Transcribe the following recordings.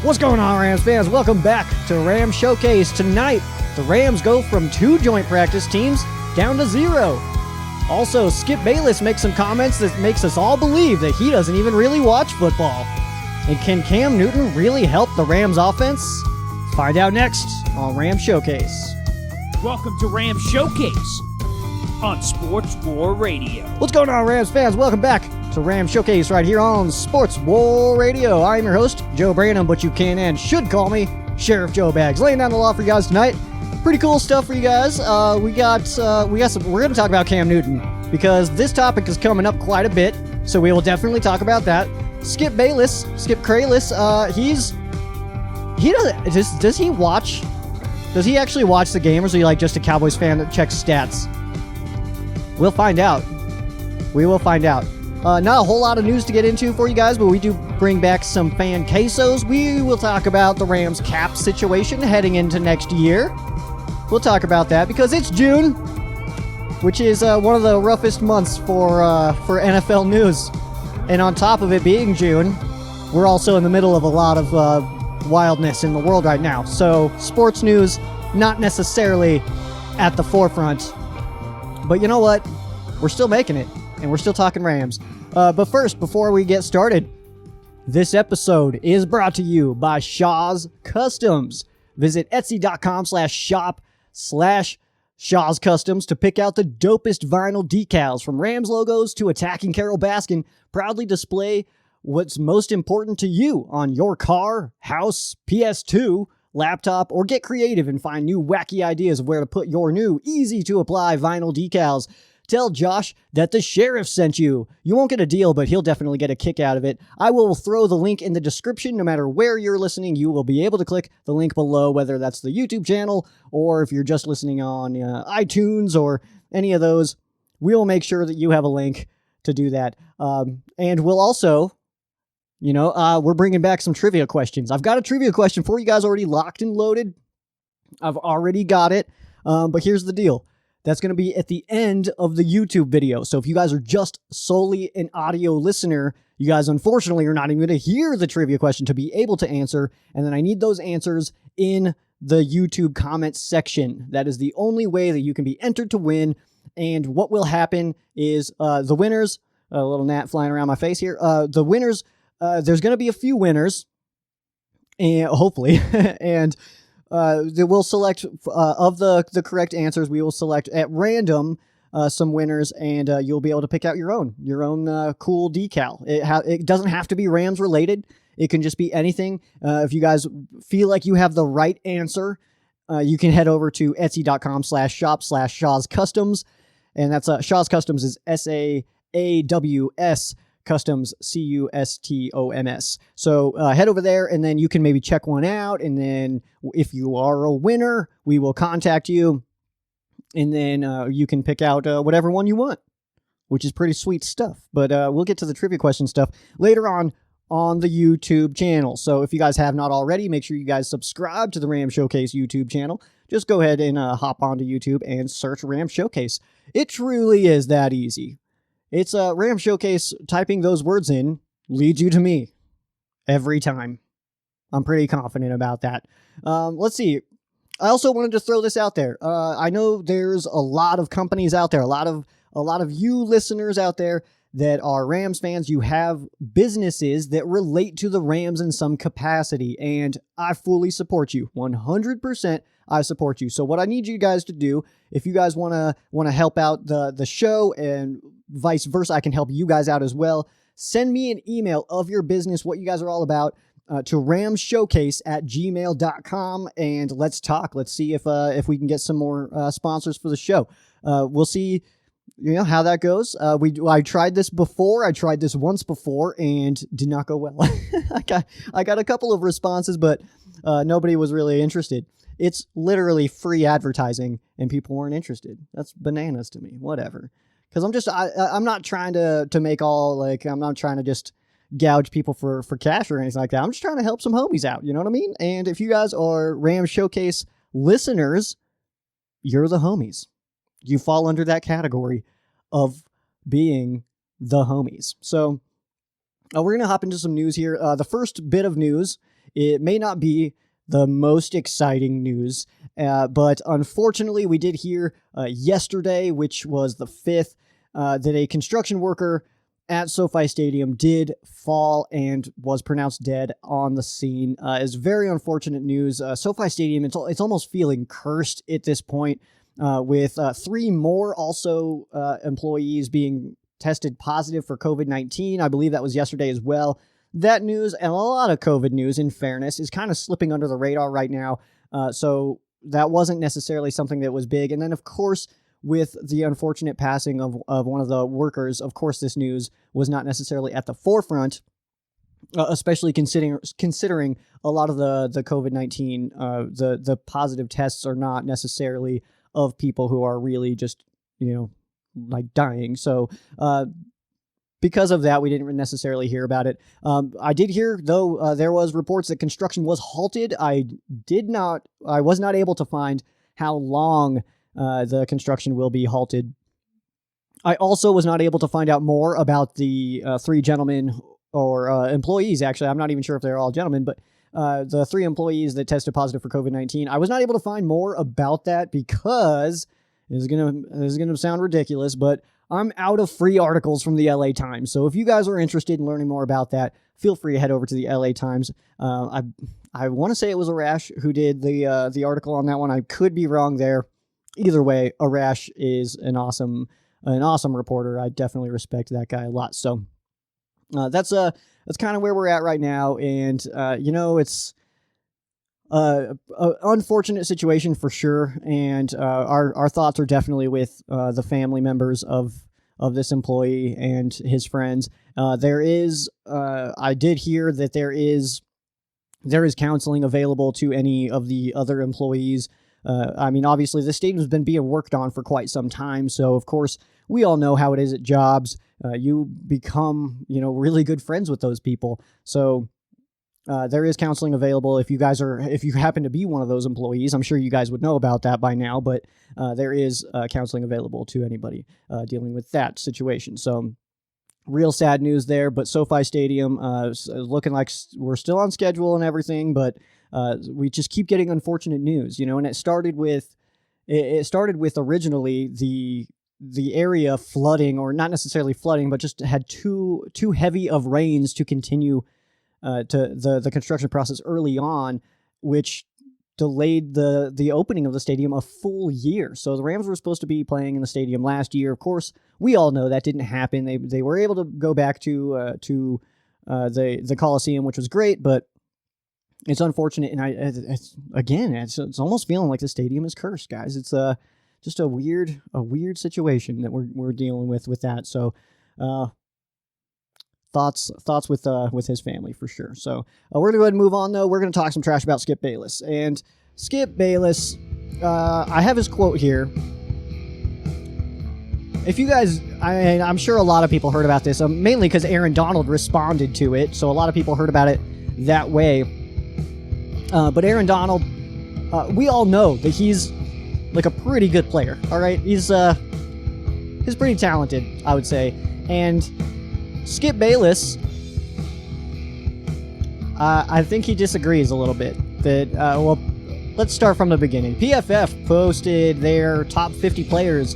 What's going on, Rams fans? Welcome back to Rams Showcase. Tonight, the Rams go from 2 joint practice teams down to 0. Also, Skip Bayless makes some comments that makes us all believe that he doesn't even really watch football. And can Cam Newton really help the Rams offense? Find out next on Rams Showcase. Welcome to Rams Showcase on Sports War Radio. What's going on, Rams fans? Welcome back to Rams Showcase right here on Sports War Radio. I'm your host, Joe Branham, but you can and should call me Sheriff Joe Bags. Laying down the law for you guys tonight. Pretty cool stuff for you guys. We're going to talk about Cam Newton because this topic is coming up quite a bit, so we will definitely talk about that. Skip Bayless, Skip Kralis, does he actually watch the game, or is he like just a Cowboys fan that checks stats? We'll find out. We will find out. Not a whole lot of news to get into for you guys, but we do bring back some fan quesos. We will talk about the Rams cap situation heading into next year. We'll talk about that because it's June, which is one of the roughest months for NFL news. And on top of it being June, we're also in the middle of a lot of wildness in the world right now. So sports news, not necessarily at the forefront. But you know what? We're still making it, and we're still talking Rams. But first, before we get started, this episode is brought to you by ShawsCustoms. Visit etsy.com/shop/ShawsCustoms to pick out the dopest vinyl decals, from Rams logos to attacking Carol Baskin. Proudly display what's most important to you on your car, house, PS2, laptop, or get creative and find new wacky ideas of where to put your new, easy-to-apply vinyl decals. Tell Josh that the sheriff sent you. You won't get a deal, but he'll definitely get a kick out of it. I will throw the link in the description. No matter where you're listening, you will be able to click the link below, whether that's the YouTube channel or if you're just listening on iTunes or any of those. We will make sure that you have a link to do that. And we'll also... we're bringing back some trivia questions. I've got a trivia question for you guys already locked and loaded. I've already got it. But here's the deal. That's going to be at the end of the YouTube video. So if you guys are just solely an audio listener, you guys unfortunately are not even going to hear the trivia question to be able to answer. And then I need those answers in the YouTube comment section. That is the only way that you can be entered to win. And what will happen is the winners, a little gnat flying around my face here. The winners, there's going to be a few winners, and hopefully, and we'll select of the correct answers. We will select at random some winners, and you'll be able to pick out your own cool decal. It doesn't have to be Rams related. It can just be anything. If you guys feel like you have the right answer, you can head over to etsy.com/shop/ShawsCustoms, and that's ShawsCustoms is SAAWS. Customs, CUSTOMS. So head over there, and then you can maybe check one out, and then if you are a winner, we will contact you, and then you can pick out whatever one you want, which is pretty sweet stuff. But we'll get to the trivia question stuff later on the YouTube channel. So if you guys have not already, make sure you guys subscribe to the Ram Showcase YouTube channel. Just go ahead and hop onto YouTube and search Ram Showcase. It truly is that easy. It's a Ram Showcase. Typing those words in leads you to me every time. I'm pretty confident about that. Let's see. I also wanted to throw this out there. I know there's a lot of companies out there, a lot of you listeners out there that are Rams fans. You have businesses that relate to the Rams in some capacity, and I fully support you. 100%. I support you. So what I need you guys to do, if you guys want to help out the show and vice versa, I can help you guys out as well. Send me an email of your business, what you guys are all about, to ramshowcase@gmail.com, and let's talk. Let's see if we can get some more sponsors for the show. We'll see, how that goes. I tried this before. I tried this once before and did not go well. I got a couple of responses, but nobody was really interested. It's literally free advertising, and people weren't interested. That's bananas to me. Whatever. Because I'm not trying to make all, I'm not trying to just gouge people for cash or anything like that. I'm just trying to help some homies out. You know what I mean? And if you guys are Ram Showcase listeners, you're the homies. You fall under that category of being the homies. So we're going to hop into some news here. The first bit of news it may not be the most exciting news, but unfortunately we did hear yesterday, which was the 5th, that a construction worker at SoFi Stadium did fall and was pronounced dead on the scene. It's very unfortunate news. SoFi Stadium, it's almost feeling cursed at this point, with 3 more also employees being tested positive for COVID-19. I believe that was yesterday as well. That news, and a lot of COVID news, in fairness, is kind of slipping under the radar right now. So that wasn't necessarily something that was big. And then, of course, with the unfortunate passing of one of the workers, of course, this news was not necessarily at the forefront, especially considering a lot of the COVID-19, the positive tests are not necessarily of people who are really just, like dying. So, because of that, we didn't necessarily hear about it. I did hear, though, there was reports that construction was halted. I was not able to find how long the construction will be halted. I also was not able to find out more about the 3 gentlemen or employees, actually. I'm not even sure if they're all gentlemen, but the 3 employees that tested positive for COVID-19. I was not able to find more about that because this is gonna sound ridiculous, but I'm out of free articles from the LA Times. So if you guys are interested in learning more about that, feel free to head over to the LA Times. I want to say it was Arash who did the article on that one. I could be wrong there. Either way, Arash is an awesome reporter. I definitely respect that guy a lot. So that's kind of where we're at right now, and it's an unfortunate situation for sure. And our thoughts are definitely with the family members of this employee and his friends. I did hear that there is counseling available to any of the other employees. Obviously, the stadium's been being worked on for quite some time, so of course, we all know how it is at jobs. You become, really good friends with those people. So there is counseling available if you happen to be one of those employees. I'm sure you guys would know about that by now, but there is counseling available to anybody dealing with that situation. So real sad news there, but SoFi Stadium looking like we're still on schedule and everything, but we just keep getting unfortunate news, and it started with originally the area flooding, or not necessarily flooding, but just had too heavy of rains to continue to the construction process early on, which delayed the opening of the stadium a full year. So the Rams were supposed to be playing in the stadium last year. Of course, we all know that didn't happen. They were able to go back to the Coliseum, which was great, but it's unfortunate, and it's almost feeling like the stadium is cursed, guys. It's just a weird situation that we're dealing with that. So, thoughts with his family for sure. So we're gonna go ahead and move on though. We're gonna talk some trash about Skip Bayless, and Skip Bayless. I have his quote here. If you guys, I'm sure a lot of people heard about this, mainly because Aaron Donald responded to it, so a lot of people heard about it that way. But Aaron Donald, we all know that he's like a pretty good player. All right, he's pretty talented, I would say. And Skip Bayless, I think he disagrees a little bit. That let's start from the beginning. PFF posted their top 50 players,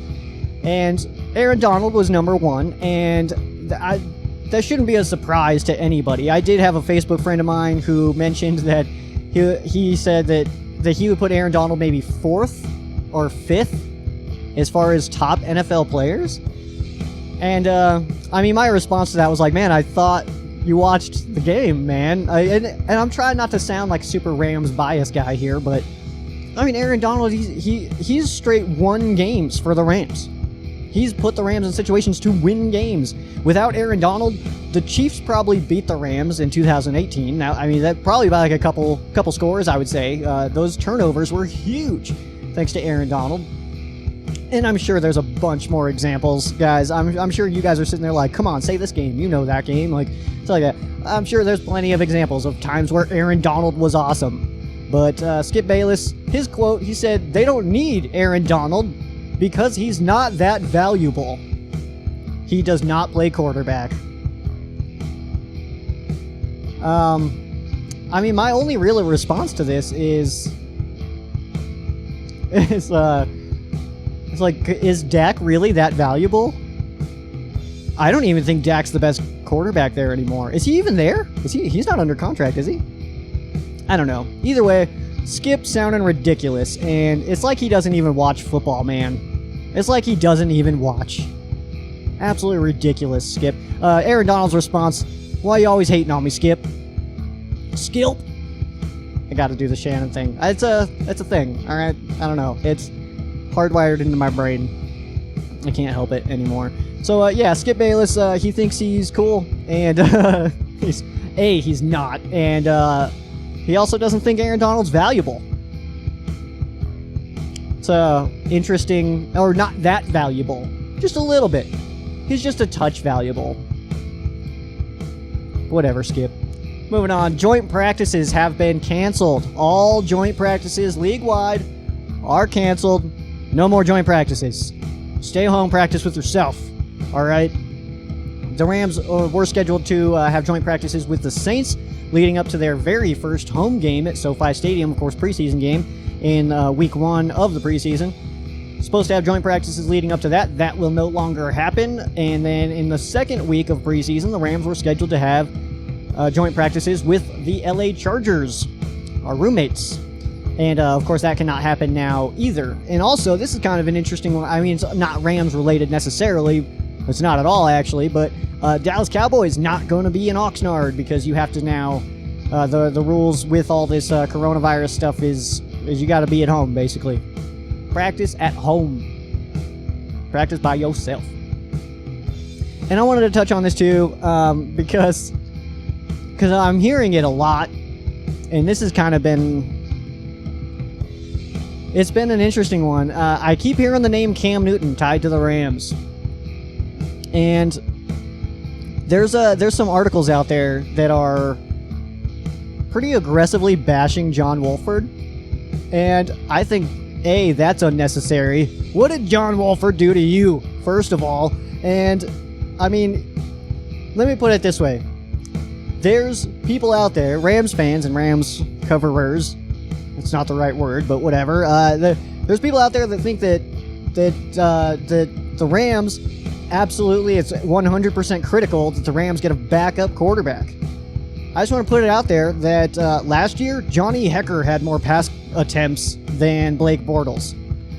and Aaron Donald was number 1, and that shouldn't be a surprise to anybody. I did have a Facebook friend of mine who mentioned that he said that he would put Aaron Donald maybe 4th or 5th as far as top NFL players. And my response to that was like, man, I thought you watched the game, man. And I'm trying not to sound like super Rams bias guy here, but Aaron Donald, he's straight won games for the Rams. He's put the Rams in situations to win games. Without Aaron Donald, the Chiefs probably beat the Rams in 2018. Now, that probably by like a couple scores, I would say. Those turnovers were huge, thanks to Aaron Donald. And I'm sure there's a bunch more examples, guys. I'm sure you guys are sitting there like, come on, say this game. You know that game. Like, it's like that. I'm sure there's plenty of examples of times where Aaron Donald was awesome. But Skip Bayless, his quote, he said, they don't need Aaron Donald because he's not that valuable. He does not play quarterback. I mean, my only real response to this is it's like, is Dak really that valuable? I don't even think Dak's the best quarterback there anymore. Is he even there? He's not under contract, is he? I don't know. Either way, Skip sounding ridiculous, and it's like he doesn't even watch football, man. It's like he doesn't even watch. Absolutely ridiculous, Skip. Aaron Donald's response, why you always hating on me, Skip? Skilp. I gotta do the Shannon thing. It's a thing, alright? I don't know. It's hardwired into my brain. I can't help it anymore. So, yeah, Skip Bayless, he thinks he's cool, and he's not, and he also doesn't think Aaron Donald's valuable. It's interesting, or not that valuable, just a little bit. He's just a touch valuable. Whatever, Skip. Moving on, joint practices have been canceled. All joint practices league-wide are canceled. No more joint practices. Stay home, practice with yourself. All right? The Rams were scheduled to have joint practices with the Saints leading up to their very first home game at SoFi Stadium, of course, preseason game in week 1 of the preseason. Supposed to have joint practices leading up to that. That will no longer happen. And then in the second week of preseason, the Rams were scheduled to have joint practices with the LA Chargers, our roommates. And, of course, that cannot happen now either. And also, this is kind of an interesting one. I mean, it's not Rams-related necessarily. It's not at all, actually. But Dallas Cowboys not going to be in Oxnard because you have to now... the rules with all this coronavirus stuff is you got to be at home, basically. Practice at home. Practice by yourself. And I wanted to touch on this, too, because I'm hearing it a lot. And this has kind of been... It's been an interesting one. I keep hearing the name Cam Newton tied to the Rams. And there's some articles out there that are pretty aggressively bashing John Wolford. And I think, A, that's unnecessary. What did John Wolford do to you, first of all? And, I mean, let me put it this way. There's people out there, Rams fans and Rams coverers, it's not the right word, but whatever. There's people out there that think that the Rams, absolutely, it's 100% critical that the Rams get a backup quarterback. I just want to put it out there that last year, Johnny Hekker had more pass attempts than Blake Bortles.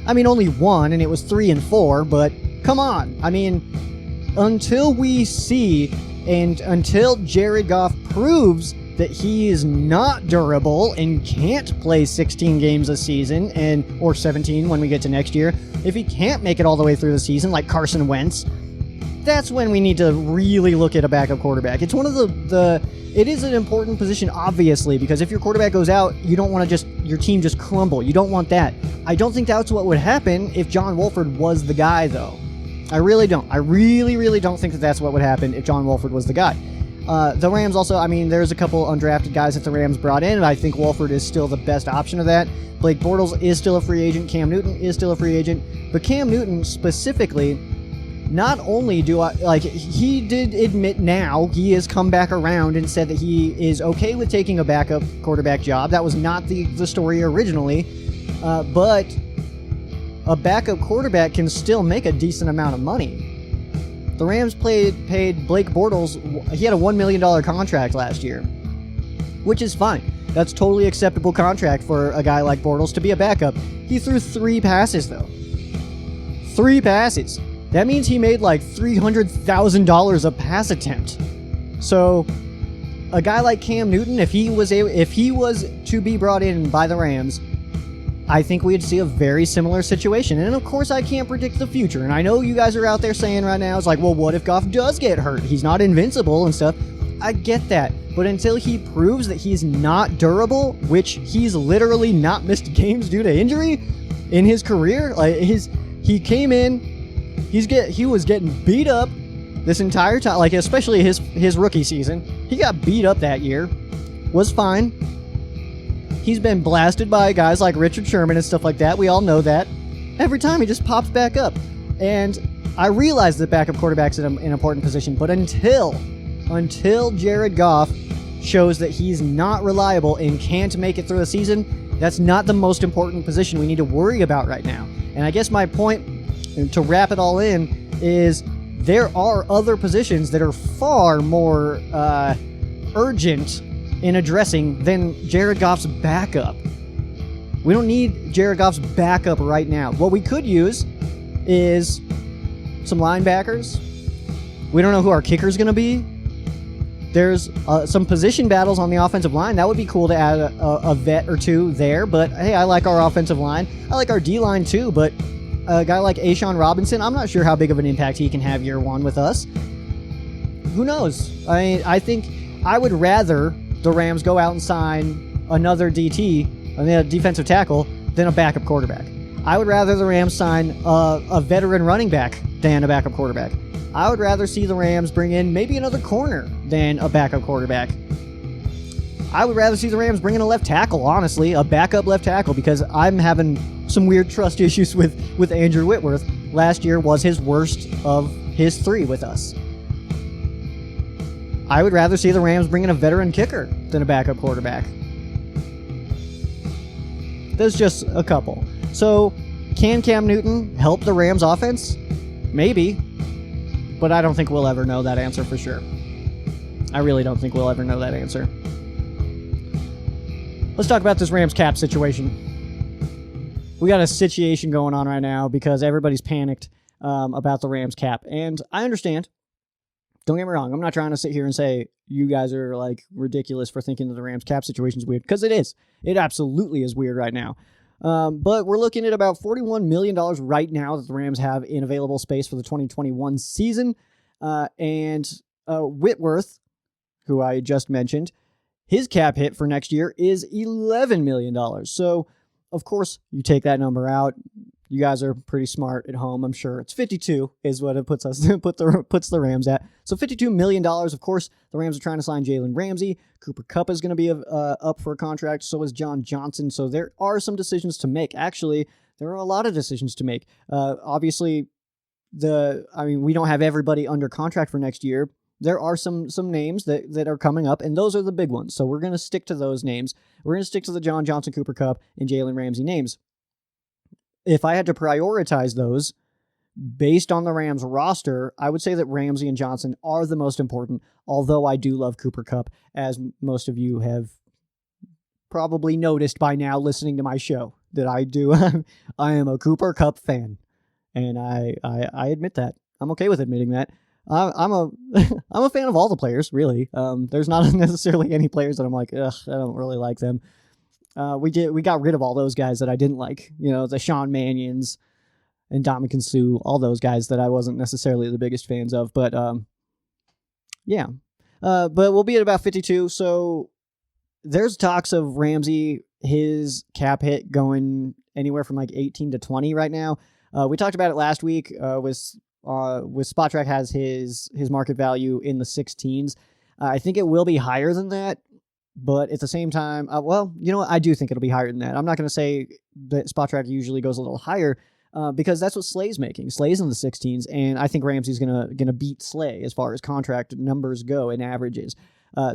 I mean, only one, and it was 3 and 4, but come on. I mean, until we see and until Jared Goff proves that he is not durable and can't play 16 games a season or 17 when we get to next year, if he can't make it all the way through the season like Carson Wentz, that's when we need to really look at a backup quarterback. It's one of it is an important position, obviously, because if your quarterback goes out, you don't want to your team just crumble. You don't want that. I don't think that's what would happen if John Wolford was the guy, though. I really don't. I really, really don't think that that's what would happen if John Wolford was the guy. The Rams also, I mean, there's a couple undrafted guys that the Rams brought in, and I think Wolford is still the best option of that. Blake Bortles is still a free agent. Cam Newton is still a free agent. But Cam Newton specifically, not only he did admit now, he has come back around and said that he is okay with taking a backup quarterback job. That was not the story originally. But a backup quarterback can still make a decent amount of money. The Rams paid Blake Bortles, he had a $1 million contract last year, which is fine. That's totally acceptable contract for a guy like Bortles to be a backup. He threw 3 passes, though. 3 passes. That means he made like $300,000 a pass attempt. So, a guy like Cam Newton, if he was to be brought in by the Rams, I think we'd see a very similar situation. And of course, I can't predict the future. And I know you guys are out there saying right now, it's like, well, what if Goff does get hurt? He's not invincible and stuff. I get that. But until he proves that he's not durable, which he's literally not missed games due to injury in his career, he came in, he was getting beat up this entire time, like especially his rookie season. He got beat up that year, was fine. He's been blasted by guys like Richard Sherman and stuff like that. We all know that. Every time he just pops back up. And I realize that backup quarterback's in an important position, but until Jared Goff shows that he's not reliable and can't make it through the season, that's not the most important position we need to worry about right now. And I guess my point, to wrap it all in, is there are other positions that are far more urgent in addressing than Jared Goff's backup. We don't need Jared Goff's backup right now. What we could use is some linebackers. We don't know who our kicker's going to be. There's some position battles on the offensive line. That would be cool to add a vet or two there. But, hey, I like our offensive line. I like our D-line too. But a guy like Ashawn Robinson, I'm not sure how big of an impact he can have year one with us. Who knows? I think I would rather the Rams go out and sign another DT, a defensive tackle, than a backup quarterback. I would rather the Rams sign a veteran running back than a backup quarterback. I would rather see the Rams bring in maybe another corner than a backup quarterback. I would rather see the Rams bring in a left tackle, honestly, a backup left tackle, because I'm having some weird trust issues with Andrew Whitworth. Last year was his worst of his 3 with us. I would rather see the Rams bring in a veteran kicker than a backup quarterback. There's just a couple. So, can Cam Newton help the Rams offense? Maybe. But I don't think we'll ever know that answer for sure. I really don't think we'll ever know that answer. Let's talk about this Rams cap situation. We got a situation going on right now because everybody's panicked about the Rams cap. And I understand. Don't get me wrong. I'm not trying to sit here and say you guys are like ridiculous for thinking that the Rams cap situation is weird, because it is. It absolutely is weird right now. But we're looking at about $41 million right now that the Rams have in available space for the 2021 season. And Whitworth, who I just mentioned, his cap hit for next year is $11 million. So, of course, you take that number out. You guys are pretty smart at home, I'm sure. It's 52 is what it puts the Rams at. So $52 million. Of course, the Rams are trying to sign Jalen Ramsey. Cooper Kupp is going to be up for a contract. So is John Johnson. So there are some decisions to make. Actually, there are a lot of decisions to make. Obviously, we don't have everybody under contract for next year. There are some names that are coming up, and those are the big ones. So we're going to stick to those names. We're going to stick to the John Johnson, Cooper Kupp, and Jalen Ramsey names. If I had to prioritize those based on the Rams roster, I would say that Ramsey and Johnson are the most important, although I do love Cooper Kupp, as most of you have probably noticed by now listening to my show, that I do. I am a Cooper Kupp fan, and I admit that. I'm okay with admitting that. I'm a fan of all the players, really. There's not necessarily any players that I'm like, ugh, I don't really like them. We got rid of all those guys that I didn't like, the Sean Mannions and Ndamukong Suh, all those guys that I wasn't necessarily the biggest fans of, but yeah. But we'll be at about 52. So there's talks of Ramsey, his cap hit going anywhere from like 18 to 20 right now. We talked about it last week. With SpotTrack has his market value in the 16s. I think it will be higher than that. But at the same time, I do think it'll be higher than that. I'm not going to say that SpotTrack usually goes a little higher because that's what Slay's making. Slay's in the 16s, and I think Ramsey's gonna beat Slay as far as contract numbers go and averages.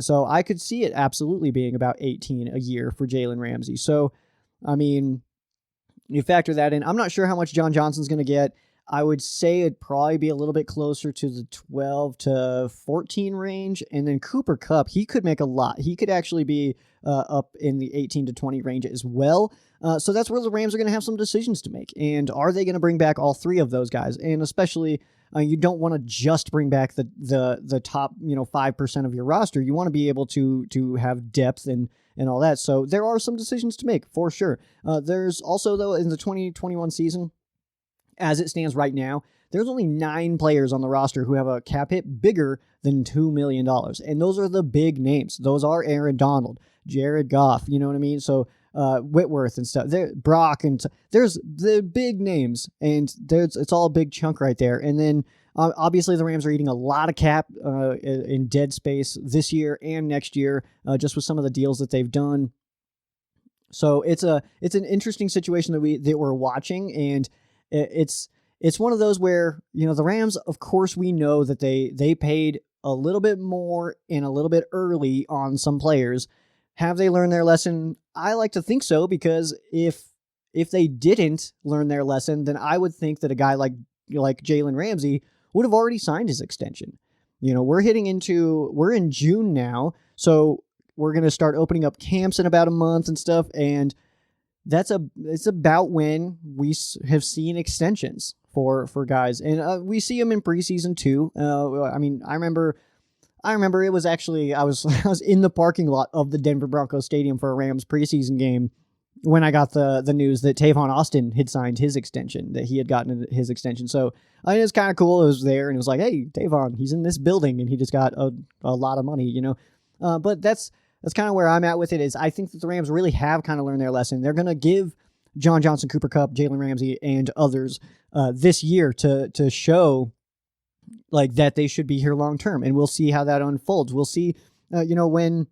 So I could see it absolutely being about 18 a year for Jalen Ramsey. So, I mean, you factor that in. I'm not sure how much John Johnson's going to get. I would say it'd probably be a little bit closer to the 12 to 14 range. And then Cooper Kupp, he could make a lot. He could actually be up in the 18 to 20 range as well. So that's where the Rams are going to have some decisions to make. And are they going to bring back all 3 of those guys? And especially, you don't want to just bring back the top 5% of your roster. You want to be able to have depth and all that. So there are some decisions to make for sure. There's also, though, in the 2021 season, as it stands right now, there's only 9 players on the roster who have a cap hit bigger than $2 million. And those are the big names. Those are Aaron Donald, Jared Goff, you know what I mean? So Whitworth and stuff, Brock, and there's the big names, and it's all a big chunk right there. And then obviously the Rams are eating a lot of cap in dead space this year and next year, just with some of the deals that they've done. So it's an interesting situation that we're watching, and it's one of those where, the Rams, of course, we know that they paid a little bit more and a little bit early on some players. Have they learned their lesson? I like to think so, because if they didn't learn their lesson, then I would think that a guy like Jalen Ramsey would have already signed his extension. We're in June now, so we're going to start opening up camps in about a month and stuff, and it's about when we have seen extensions for guys, and we see them in preseason too. I remember it was actually I was in the parking lot of the Denver Broncos stadium for a Rams preseason game when I got the news that Tavon Austin had signed his extension, that he had gotten his extension. So it was kind of cool. It was there, and it was like, hey, Tavon, he's in this building, and he just got a lot of money, But that's kind of where I'm at with it. Is I think that the Rams really have kind of learned their lesson. They're going to give John Johnson, Cooper Kupp, Jalen Ramsey, and others this year to show like that they should be here long term, and we'll see how that unfolds. We'll see, when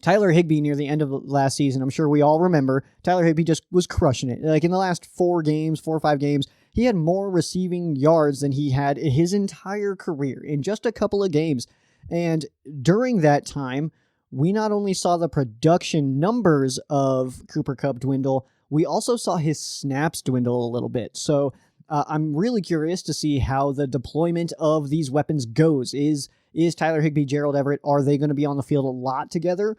Tyler Higbee near the end of last season, I'm sure we all remember, Tyler Higbee just was crushing it. Like in the last 4 or 5 games, he had more receiving yards than he had his entire career in just a couple of games. And during that time, we not only saw the production numbers of Cooper Kupp dwindle, we also saw his snaps dwindle a little bit. So I'm really curious to see how the deployment of these weapons goes. Is Tyler Higbee, Gerald Everett, are they going to be on the field a lot together?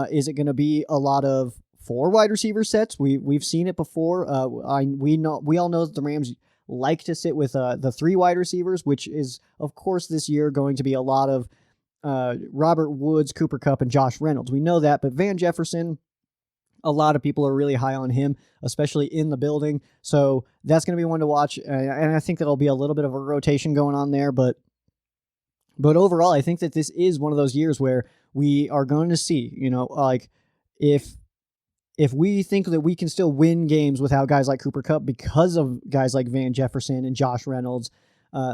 Is it going to be a lot of 4 wide receiver sets? We've seen it before. We all know that the Rams like to sit with the 3 wide receivers, which is of course this year going to be a lot of Robert Woods, Cooper Kupp, and Josh Reynolds. We know that, but Van Jefferson, a lot of people are really high on him, especially in the building. So that's going to be one to watch, and I think that'll be a little bit of a rotation going on there. But overall, I think that this is one of those years where we are going to see, like if we think that we can still win games without guys like Cooper Kupp because of guys like Van Jefferson and Josh Reynolds,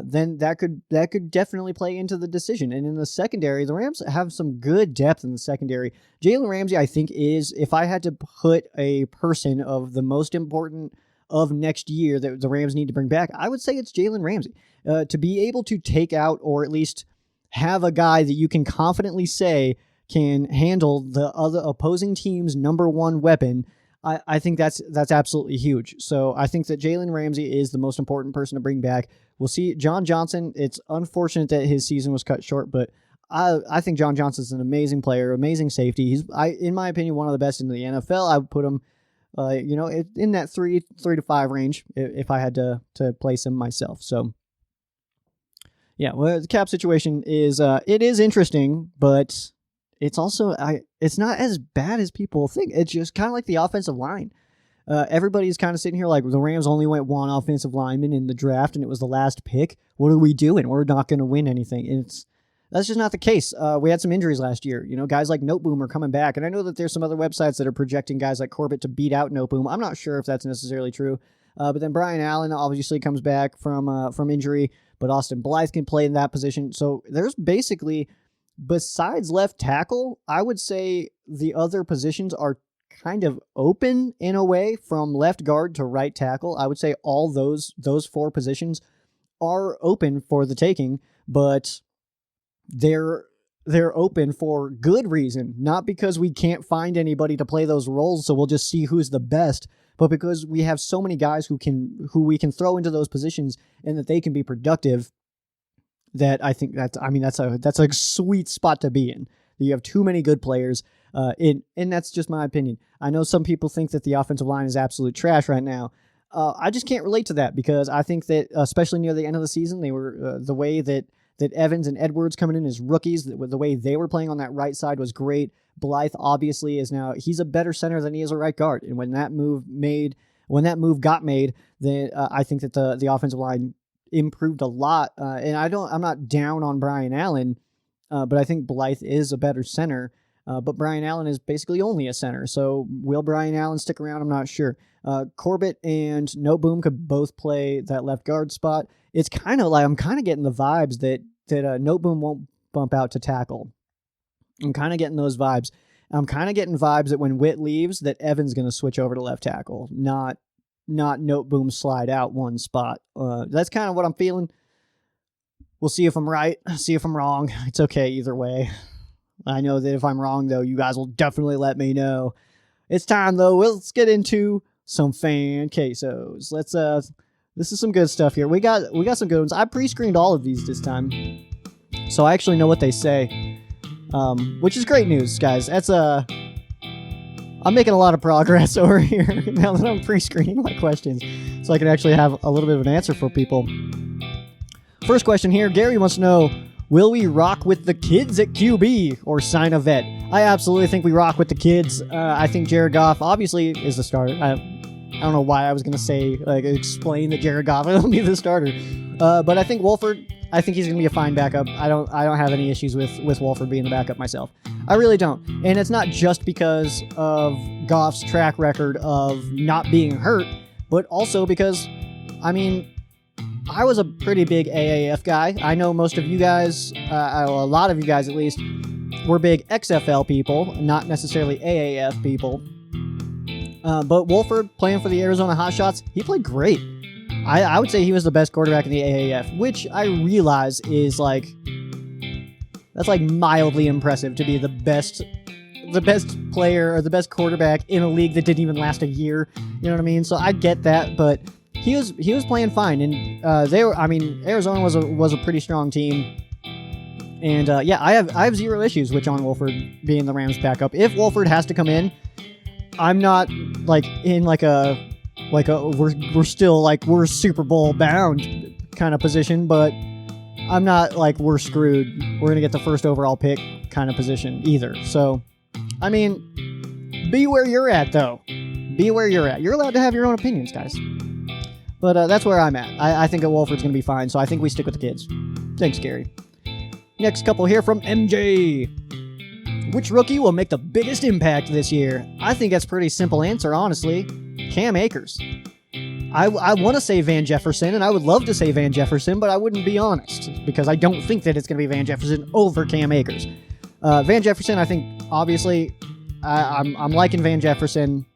then that could definitely play into the decision. And in the secondary, the Rams have some good depth in the secondary. Jalen Ramsey, I think, is, if I had to put a person of the most important of next year that the Rams need to bring back, I would say it's Jalen Ramsey. To be able to take out, or at least have a guy that you can confidently say can handle the other opposing team's number 1 weapon, I think that's absolutely huge. So I think that Jalen Ramsey is the most important person to bring back. We'll see John Johnson. It's unfortunate that his season was cut short, but I think John Johnson's an amazing player, amazing safety. He's, in my opinion, one of the best in the NFL. I would put him, in that 3 to 5 range if I had to place him myself. So yeah, well, the cap situation is it is interesting, but it's also it's not as bad as people think. It's just kind of like the offensive line. Everybody's kind of sitting here like, the Rams only went 1 offensive lineman in the draft, and it was the last pick. What are we doing? We're not going to win anything. That's just not the case. We had some injuries last year. Guys like Noteboom are coming back, and I know that there's some other websites that are projecting guys like Corbett to beat out Noteboom. I'm not sure if that's necessarily true. But then Brian Allen obviously comes back from injury, but Austin Blythe can play in that position. So there's basically, besides left tackle, I would say the other positions are kind of open in a way, from left guard to right tackle. I would say all those 4 positions are open for the taking, but they're open for good reason, not because we can't find anybody to play those roles, so we'll just see who's the best, but because we have so many guys who we can throw into those positions and that they can be productive. That I think that's a sweet spot to be in. You have too many good players, and that's just my opinion. I know some people think that the offensive line is absolute trash right now. I just can't relate to that, because I think that, especially near the end of the season, they were the way that Evans and Edwards coming in as rookies, the way they were playing on that right side was great. Blythe obviously he's a better center than he is a right guard, and when that move got made, then I think that the offensive line improved a lot. And I'm not down on Brian Allen, but I think Blythe is a better center. But Brian Allen is basically only a center. So will Brian Allen stick around? I'm not sure. Corbett and Noteboom could both play that left guard spot. It's kind of like, I'm kind of getting the vibes that Noteboom won't bump out to tackle. I'm kind of getting those vibes. I'm kind of getting vibes that when Witt leaves, that Evan's going to switch over to left tackle, not Noteboom slide out one spot. That's kind of what I'm feeling. We'll see if I'm right, see if I'm wrong. It's okay either way. I know that if I'm wrong, though, you guys will definitely let me know. It's time, though. Let's get into some fan quesos. This is some good stuff here. We got some good ones. I pre-screened all of these this time, so I actually know what they say, which is great news, guys. I'm making a lot of progress over here now that I'm pre-screening my questions, so I can actually have a little bit of an answer for people. First question here. Gary wants to know, will we rock with the kids at QB or sign a vet? I absolutely think we rock with the kids. I think Jared Goff obviously is the starter. I don't know why I was going to say, explain that Jared Goff will be the starter. But I think Wolford, I think he's going to be a fine backup. I don't have any issues with Wolford being the backup myself. I really don't. And it's not just because of Goff's track record of not being hurt, but also because, I mean, I was a pretty big AAF guy. I know most of you guys, a lot of you guys at least, were big XFL people, not necessarily AAF people. But Wolford, playing for the Arizona Hotshots, he played great. I would say he was the best quarterback in the AAF, which I realize is that's mildly impressive to be the best player or the best quarterback in a league that didn't even last a year. You know what I mean? So I get that, but he was playing fine, and Arizona was a pretty strong team. And I have zero issues with John Wolford being the Rams backup. If Wolford has to come in, I'm not in we're Super Bowl bound kind of position, but I'm not we're screwed, we're gonna get the first overall pick kind of position either. So, I mean, be where you're at, though. Be where you're at. You're allowed to have your own opinions, guys. But that's where I'm at. I think that Wolford's gonna be fine, so I think we stick with the kids. Thanks, Gary. Next couple here from MJ. Which rookie will make the biggest impact this year? I think that's a pretty simple answer, honestly. Cam Akers. I want to say Van Jefferson, and I would love to say Van Jefferson, but I wouldn't be honest, because I don't think that it's going to be Van Jefferson over Cam Akers. Van Jefferson, I think, obviously, I'm liking Van Jefferson.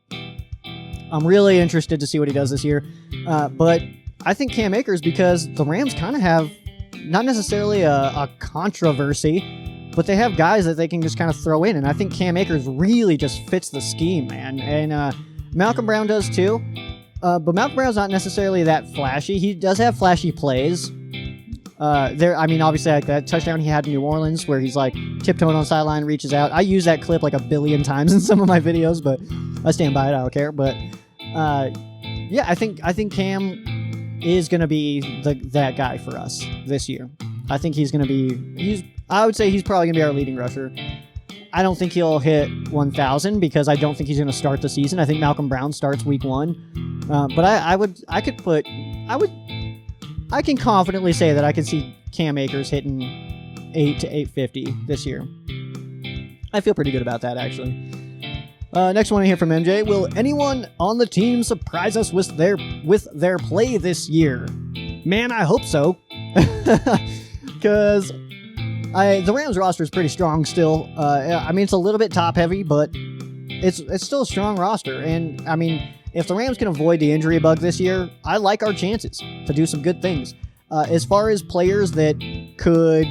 I'm really interested to see what he does this year. But I think Cam Akers, because the Rams kind of have not necessarily a controversy, but they have guys that they can just kind of throw in, and I think Cam Akers really just fits the scheme, man. And Malcolm Brown does too, but Malcolm Brown's not necessarily that flashy. He does have flashy plays. Obviously, that touchdown he had in New Orleans where he's tiptoeing on the sideline, reaches out. I use that clip a billion times in some of my videos, but I stand by it. I don't care. But I think Cam is going to be that guy for us this year. I think he's going to be. I would say he's probably going to be our leading rusher. I don't think he'll hit 1,000 because I don't think he's going to start the season. I think Malcolm Brown starts week 1. But I can confidently say that I can see Cam Akers hitting 8 to 850 this year. I feel pretty good about that, actually. Next one here from MJ. Will anyone on the team surprise us with their play this year? Man, I hope so. Because the Rams roster is pretty strong still. It's a little bit top heavy, but it's still a strong roster. And if the Rams can avoid the injury bug this year, I like our chances to do some good things. As far as players that could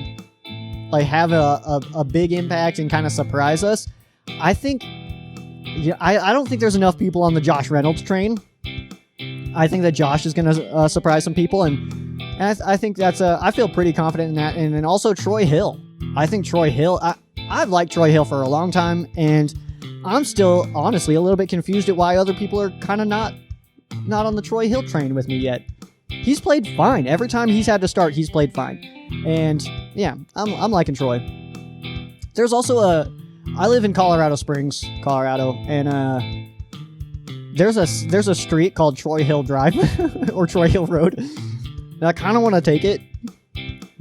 have a big impact and kind of surprise us, I think I don't think there's enough people on the Josh Reynolds train. I think that Josh is going to surprise some people, and I think I feel pretty confident in that. And then also Troy Hill. I think Troy Hill, I've liked Troy Hill for a long time, and I'm still honestly a little bit confused at why other people are kind of not on the Troy Hill train with me yet. He's played fine. Every time he's had to start, he's played fine. And yeah, I'm liking Troy. There's also I live in Colorado Springs, Colorado, and there's a street called Troy Hill Drive or Troy Hill Road. And I kind of want to take it,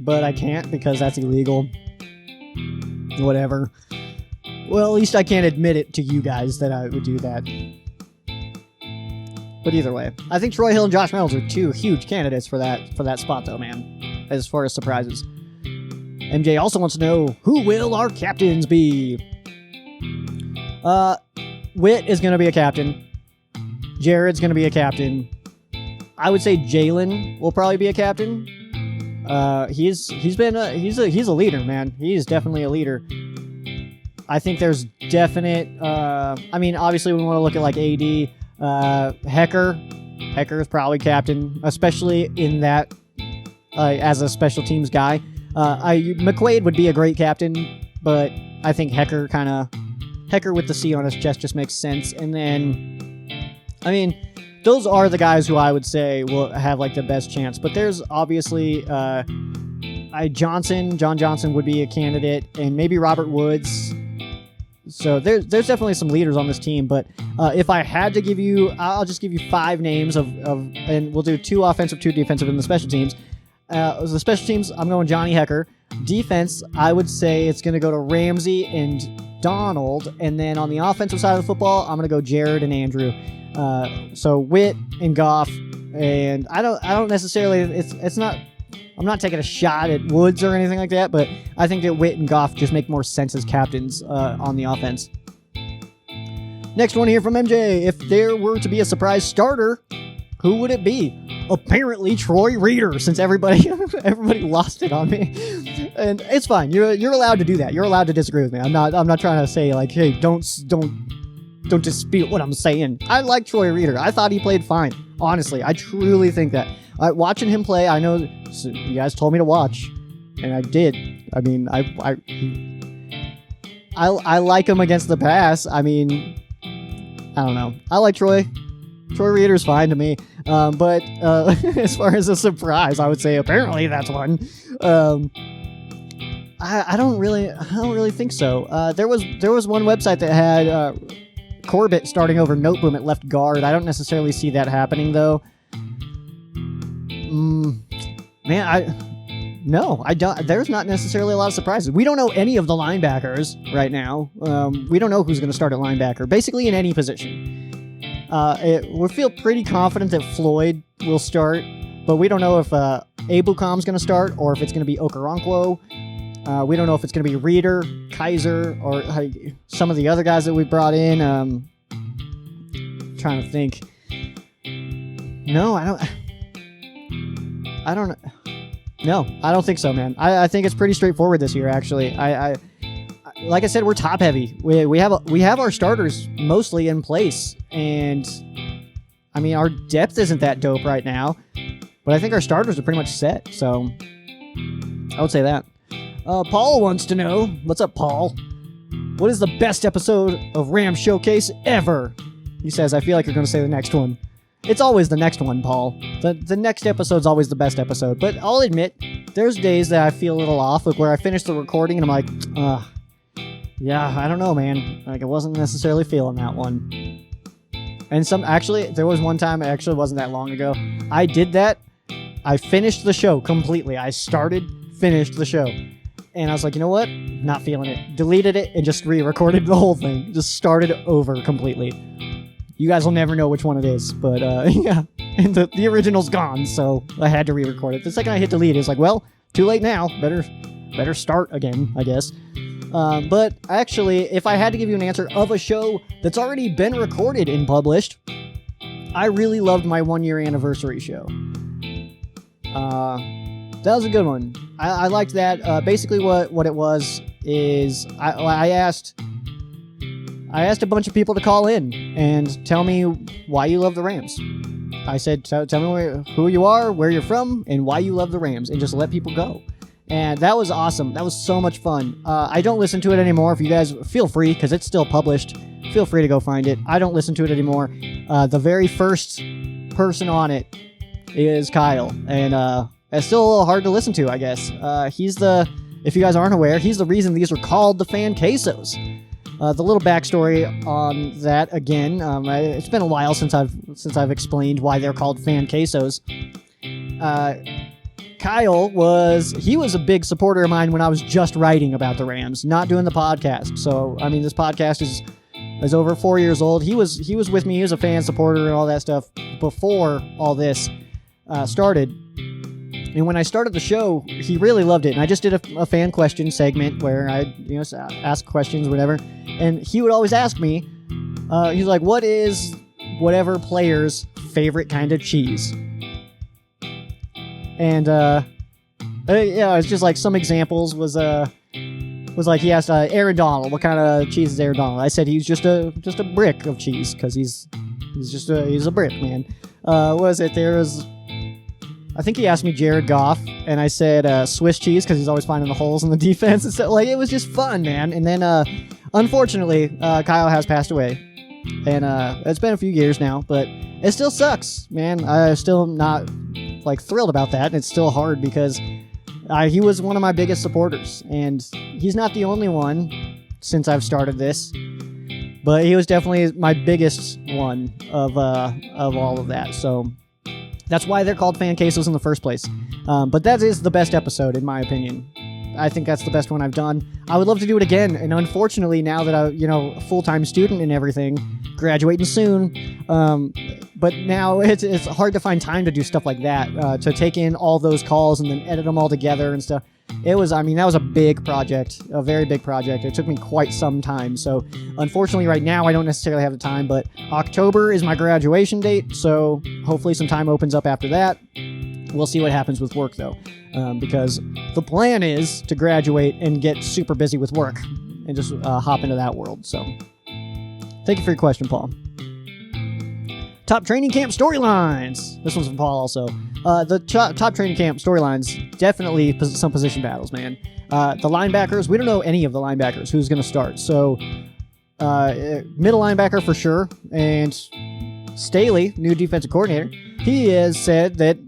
but I can't because that's illegal. Whatever. Well, at least I can't admit it to you guys that I would do that. But either way, I think Troy Hill and Josh Reynolds are two huge candidates for that spot, though, man. As far as surprises. MJ also wants to know, who will our captains be? Witt is going to be a captain. Jared's going to be a captain. I would say Jalen will probably be a captain. He's a leader, man. He's definitely a leader. I think there's definite. I mean, obviously, we want to look at like AD, Hecker. Hecker is probably captain, especially in that as a special teams guy. McQuaid would be a great captain, but I think Hecker with the C on his chest just makes sense. And then, I mean, those are the guys who I would say will have like the best chance. But there's obviously John Johnson would be a candidate, and maybe Robert Woods. So there's definitely some leaders on this team. But if I had to give you, I'll just give you 5 names of and we'll do 2 offensive, 2 defensive in the special teams. The special teams, I'm going Johnny Hecker. Defense, I would say it's going to go to Ramsey and Donald. And then on the offensive side of the football, I'm going to go Jared and Andrew. So Witt and Goff. And I don't necessarily, it's not, I'm not taking a shot at Woods or anything like that, but I think that Witt and Goff just make more sense as captains on the offense. Next one here from MJ. If there were to be a surprise starter, who would it be? Apparently Troy Reeder, since everybody lost it on me. And it's fine. You're allowed to do that. You're allowed to disagree with me. I'm not trying to say like, hey, don't dispute what I'm saying. I like Troy Reeder. I thought he played fine. Honestly, I truly think that. Watching him play, I know you guys told me to watch, and I did. I mean, I like him against the pass. I mean, I don't know. I like Troy. Troy Reeder's fine to me. But as far as a surprise, I would say apparently that's one. I don't really think so. There was one website that had Corbett starting over Noteboom at left guard. I don't necessarily see that happening though. Man, I don't. There's not necessarily a lot of surprises. We don't know any of the linebackers right now. We don't know who's going to start at linebacker, basically in any position. We feel pretty confident that Floyd will start, but we don't know if Abukam's going to start or if it's going to be Okoronkwo. We don't know if it's going to be Reeder, Kaiser, or some of the other guys that we brought in. Trying to think. No, I don't. No, I don't think so, man. I think it's pretty straightforward this year, actually. I like I said, we're top heavy. We have our starters mostly in place, and I mean our depth isn't that dope right now, but I think our starters are pretty much set. So I would say that. Paul wants to know, what's up, Paul? What is the best episode of Ram Showcase ever? He says, I feel like you're going to say the next one. It's always the next one, Paul. The next episode's always the best episode. But I'll admit, there's days that I feel a little off, like where I finish the recording and I'm like, yeah, I don't know, man. Like, I wasn't necessarily feeling that one. And there was one time, it actually wasn't that long ago, I did that. I finished the show completely. I finished the show. And I was like, you know what? Not feeling it. Deleted it and just re-recorded the whole thing. Just started over completely. You guys will never know which one it is, but yeah. And the original's gone, so I had to re-record it. The second I hit delete, it's like, well, too late now. Better start again, I guess. But actually, if I had to give you an answer of a show that's already been recorded and published, I really loved my 1-year anniversary show. That was a good one. I liked that. Basically, what it was is I asked a bunch of people to call in and tell me why you love the Rams. I said, tell me who you are, where you're from, and why you love the Rams, and just let people go. And that was awesome. That was so much fun. I don't listen to it anymore. If you guys feel free, because it's still published, feel free to go find it. I don't listen to it anymore. The very first person on it is Kyle, and it's still a little hard to listen to, I guess. If you guys aren't aware, he's the reason these are called the Fan Quesos. The little backstory on that, again, it's been a while since I've explained why they're called Fan Quesos. Kyle was a big supporter of mine when I was just writing about the Rams, not doing the podcast. So, I mean, this podcast is over 4 years old. He was with me. He was a fan supporter and all that stuff before all this started. And when I started the show, he really loved it. And I just did a fan question segment where I ask questions, whatever. And he would always ask me, he's like, what is whatever player's favorite kind of cheese? And Yeah, it's just like some examples was like he asked Aaron Donald, what kind of cheese is Aaron Donald? I said he's just a brick of cheese because he's a brick, man. What was it? I think he asked me Jared Goff, and I said Swiss cheese because he's always finding the holes in the defense. And so, like, it was just fun, man. And then, unfortunately, Kyle has passed away, and it's been a few years now, but it still sucks, man. I'm still not like thrilled about that, and it's still hard because he was one of my biggest supporters, and he's not the only one since I've started this, but he was definitely my biggest one of all of that. So. That's why they're called fan quesos in the first place. But that is the best episode, in my opinion. I think that's the best one I've done. I would love to do it again. And unfortunately, now that I'm, a full-time student and everything, graduating soon, but now it's hard to find time to do stuff like that, to take in all those calls and then edit them all together and stuff. That was a big project, a very big project. It took me quite some time. So unfortunately right now I don't necessarily have the time, but October is my graduation date. So hopefully some time opens up after that. We'll see what happens with work though. Because the plan is to graduate and get super busy with work and just hop into that world. So thank you for your question, Paul. Top training camp storylines. This one's from Paul also. The top training camp storylines, definitely some position battles, man. The linebackers, we don't know any of the linebackers who's going to start. So middle linebacker for sure. And Staley, new defensive coordinator, he has said that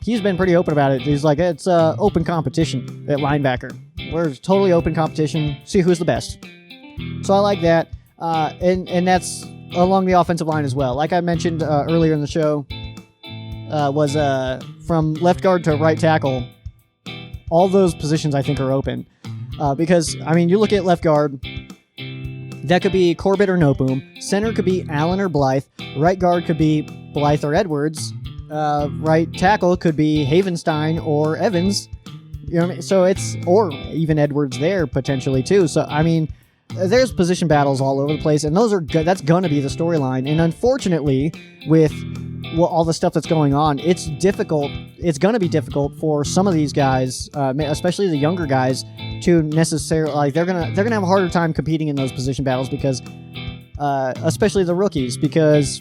he's been pretty open about it. He's like, it's open competition at linebacker. We're totally open competition. See who's the best. So I like that. And that's along the offensive line as well. Like I mentioned earlier in the show, was from left guard to right tackle. All those positions I think are open. Because, you look at left guard, that could be Corbett or Noteboom. Center could be Allen or Blythe. Right guard could be Blythe or Edwards. Right tackle could be Havenstein or Evans. You know what I mean? So or even Edwards there potentially too. So, there's position battles all over the place, and those are good. That's going to be the storyline. And unfortunately, with all the stuff that's going on, it's difficult. It's going to be difficult for some of these guys, especially the younger guys, to necessarily they're gonna have a harder time competing in those position battles because, especially the rookies, because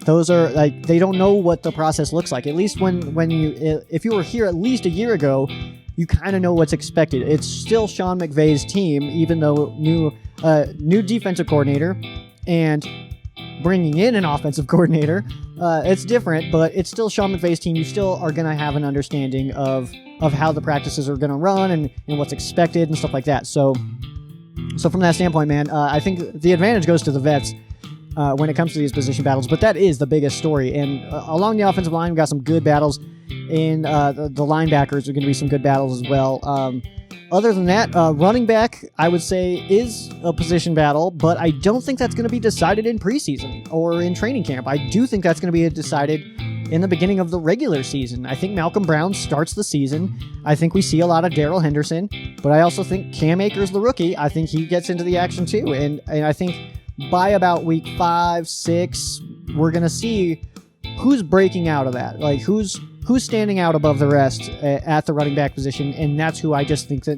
those are they don't know what the process looks like. At least if you were here at least a year ago, you kind of know what's expected. It's still Sean McVay's team, even though new defensive coordinator and bringing in an offensive coordinator. It's different, but it's still Sean McVay's team. You still are going to have an understanding of how the practices are going to run and what's expected and stuff like that. So from that standpoint, man, I think the advantage goes to the vets when it comes to these position battles, but that is the biggest story. And along the offensive line, we've got some good battles. In the linebackers are going to be some good battles as well. Other than that, running back, I would say, is a position battle, but I don't think that's going to be decided in preseason or in training camp. I do think that's going to be decided in the beginning of the regular season. I think Malcolm Brown starts the season. I think we see a lot of Darrell Henderson, but I also think Cam Akers, the rookie, I think he gets into the action too. And I think by about week 5, 6, we're going to see who's breaking out of that. Like, who's standing out above the rest at the running back position, and that's who I just think that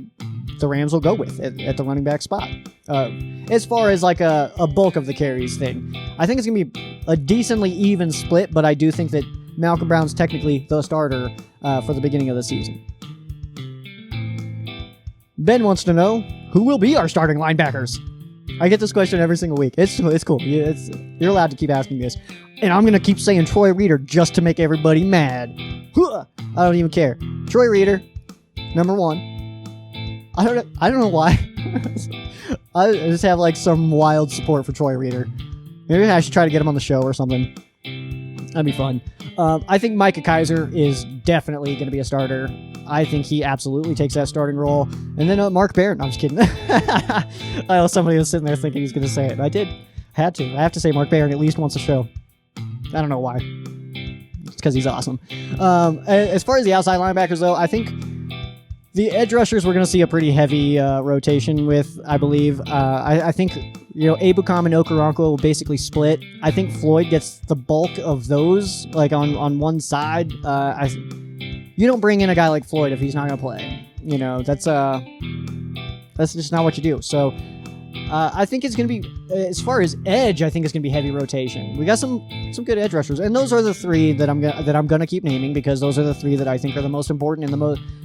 the Rams will go with at the running back spot. As far as like a bulk of the carries thing, I think it's going to be a decently even split, but I do think that Malcolm Brown's technically the starter for the beginning of the season. Ben wants to know, who will be our starting linebackers? I get this question every single week. It's cool. You're allowed to keep asking this. And I'm going to keep saying Troy Reader just to make everybody mad. I don't even care. Troy Reader, number 1. I don't know why. I just have like some wild support for Troy Reader. Maybe I should try to get him on the show or something. That'd be fun. I think Micah Kaiser is definitely going to be a starter. I think he absolutely takes that starting role. And then Mark Barron. I'm just kidding. I know somebody was sitting there thinking he's going to say it. I did. I have to say Mark Barron at least once a show. I don't know why. It's because he's awesome. As far as the outside linebackers, though, I think the edge rushers we're going to see a pretty heavy rotation with, I believe. I think Ebukam and Okoronkwo will basically split. I think Floyd gets the bulk of those, like on one side. you don't bring in a guy like Floyd if he's not going to play. You know, that's just not what you do. So I think it's going to be, as far as edge, I think it's going to be heavy rotation. We got some good edge rushers, and those are the three that I'm gonna keep naming, because those are the three that I think are the most important and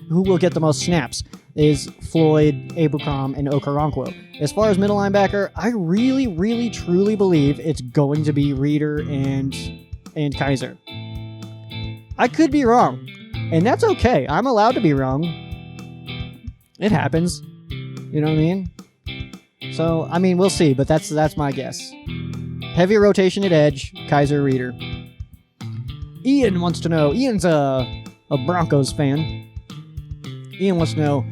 who will get the most snaps is Floyd, Ebukam, and Okoronkwo. As far as middle linebacker, I really, really, truly believe it's going to be Reeder and Kaiser. I could be wrong, and that's okay. I'm allowed to be wrong. It happens. You know what I mean? So, I mean, we'll see, but that's my guess. Heavy rotation at edge, Kaiser, Reeder. Ian wants to know. Ian's a Broncos fan. Ian wants to know,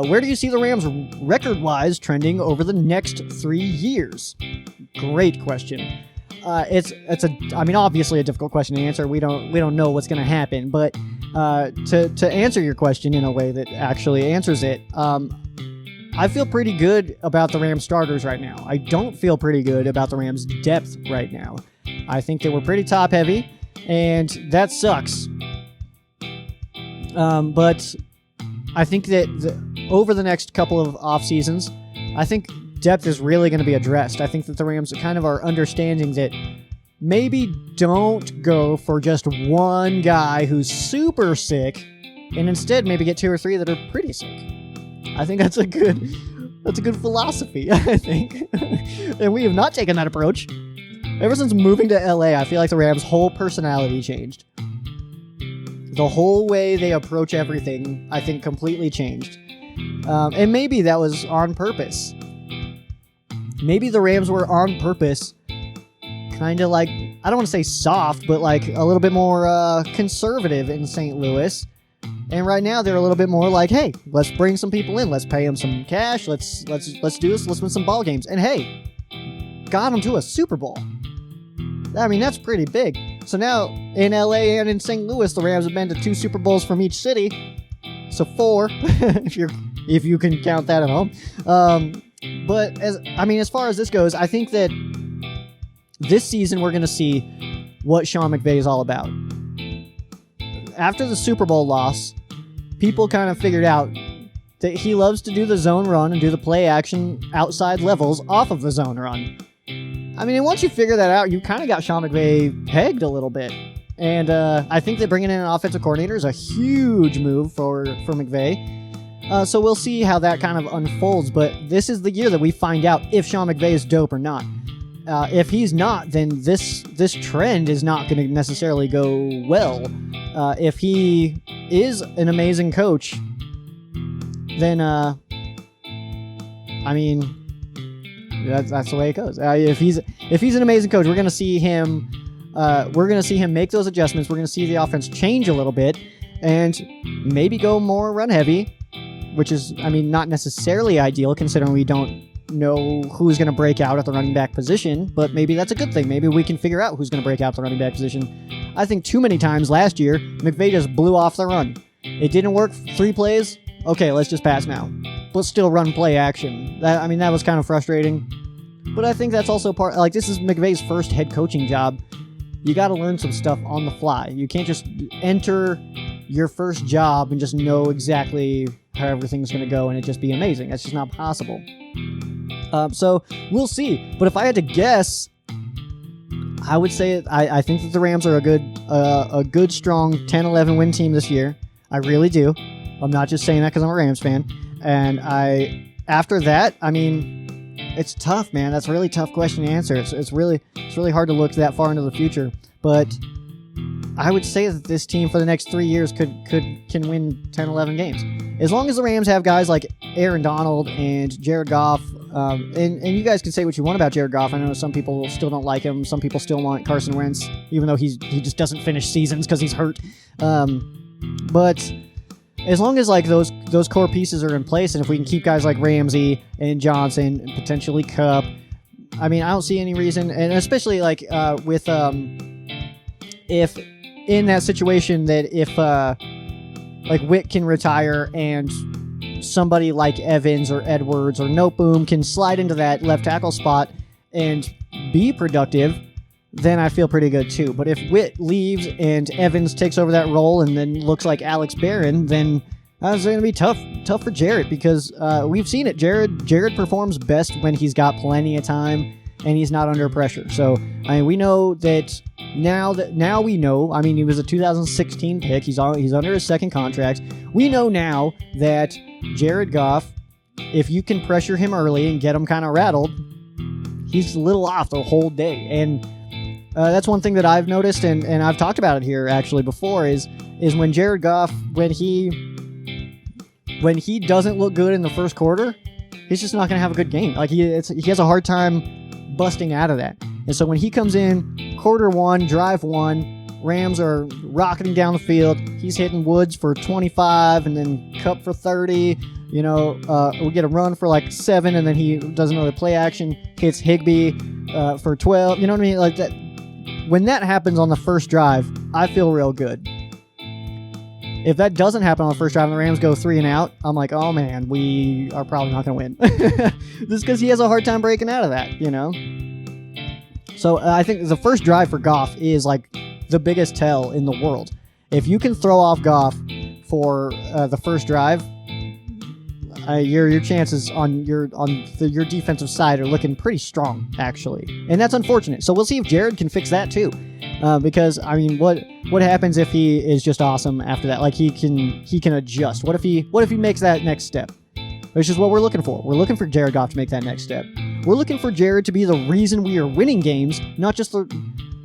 where do you see the Rams record-wise trending over the next 3 years? Great question. Obviously a difficult question to answer. We don't know what's going to happen, but to answer your question in a way that actually answers it, I feel pretty good about the Rams starters right now. I don't feel pretty good about the Rams depth right now. I think they were pretty top heavy, and that sucks. But I think that over the next couple of off seasons, I think depth is really going to be addressed. I think that the Rams kind of are understanding that maybe don't go for just one guy who's super sick, and instead maybe get two or three that are pretty sick. I think that's a good philosophy, I think. And we have not taken that approach. Ever since moving to LA, I feel like the Rams' whole personality changed. The whole way they approach everything, I think, completely changed. And maybe that was on purpose. Maybe the Rams were on purpose, kind of like, I don't want to say soft, but like a little bit more conservative in St. Louis. And right now they're a little bit more like, hey, let's bring some people in, let's pay them some cash, let's do this, let's win some ball games. And hey, got them to a Super Bowl. I mean, that's pretty big. So now in LA and in St. Louis, the Rams have been to 2 Super Bowls from each city. So 4, if you can count that at home. But as far as this goes, I think that this season we're going to see what Sean McVay is all about. After the Super Bowl loss, people kind of figured out that he loves to do the zone run and do the play action outside levels off of the zone run. I mean, and once you figure that out, you kind of got Sean McVay pegged a little bit. And I think that bringing in an offensive coordinator is a huge move for McVay. So we'll see how that kind of unfolds. But this is the year that we find out if Sean McVay is dope or not. If he's not, then this trend is not going to necessarily go well. If he is an amazing coach, then that's the way it goes. If he's an amazing coach, we're going to see him. We're going to see him make those adjustments. We're going to see the offense change a little bit, and maybe go more run heavy, which is, not necessarily ideal considering we don't know who's going to break out at the running back position, but maybe that's a good thing. Maybe we can figure out who's going to break out at the running back position. I think too many times last year, McVay just blew off the run. It didn't work 3 plays. Okay, let's just pass now. But still run play action. That was kind of frustrating. But I think that's also this is McVay's first head coaching job. You got to learn some stuff on the fly. You can't just enter your first job and just know exactly how everything's going to go and it just be amazing. That's just not possible. So we'll see. But if I had to guess, I would say I think that the Rams are a good, strong 10-11 win team this year. I really do. I'm not just saying that because I'm a Rams fan. And after that, it's tough, man. That's a really tough question to answer. It's really hard to look that far into the future. But I would say that this team for the next 3 years can win 10, 11 games. As long as the Rams have guys like Aaron Donald and Jared Goff, and you guys can say what you want about Jared Goff. I know some people still don't like him. Some people still want Carson Wentz, even though he just doesn't finish seasons because he's hurt. But as long as those core pieces are in place, and if we can keep guys like Ramsey and Johnson and potentially Kupp, I don't see any reason, and especially with if in that situation that if Witt can retire and somebody like Evans or Edwards or Noteboom can slide into that left tackle spot and be productive, then I feel pretty good too. But if Witt leaves and Evans takes over that role and then looks like Alex Barron, then it's going to be tough for Jared, because we've seen it. Jared performs best when he's got plenty of time and he's not under pressure. So we know that now we know. I mean, he was a 2016 pick. He's under his second contract. We know now that Jared Goff, if you can pressure him early and get him kind of rattled, he's a little off the whole day. And that's one thing that I've noticed, and I've talked about it here actually before, is when Jared Goff, when he doesn't look good in the first quarter, he's just not going to have a good game. Like he has a hard time busting out of that. And so when he comes in, quarter one, drive one, Rams are rocketing down the field. He's hitting Woods for 25 and then Cup for 30. We get a run for like 7, and then he does another play action, hits Higbee for 12. You know what I mean? Like that. When that happens on the first drive, I feel real good. If that doesn't happen on the first drive and the Rams go 3 and out, I'm like, oh man, we are probably not going to win. Just because he has a hard time breaking out of that, So I think the first drive for Goff is like the biggest tell in the world. If you can throw off Goff for the first drive, your chances on your defensive side are looking pretty strong, actually, and that's unfortunate. So we'll see if Jared can fix that too, because I mean, what happens if he is just awesome after that? Like he can adjust. What if he makes that next step? Which is what we're looking for. We're looking for Jared Goff to make that next step. We're looking for Jared to be the reason we are winning games, not just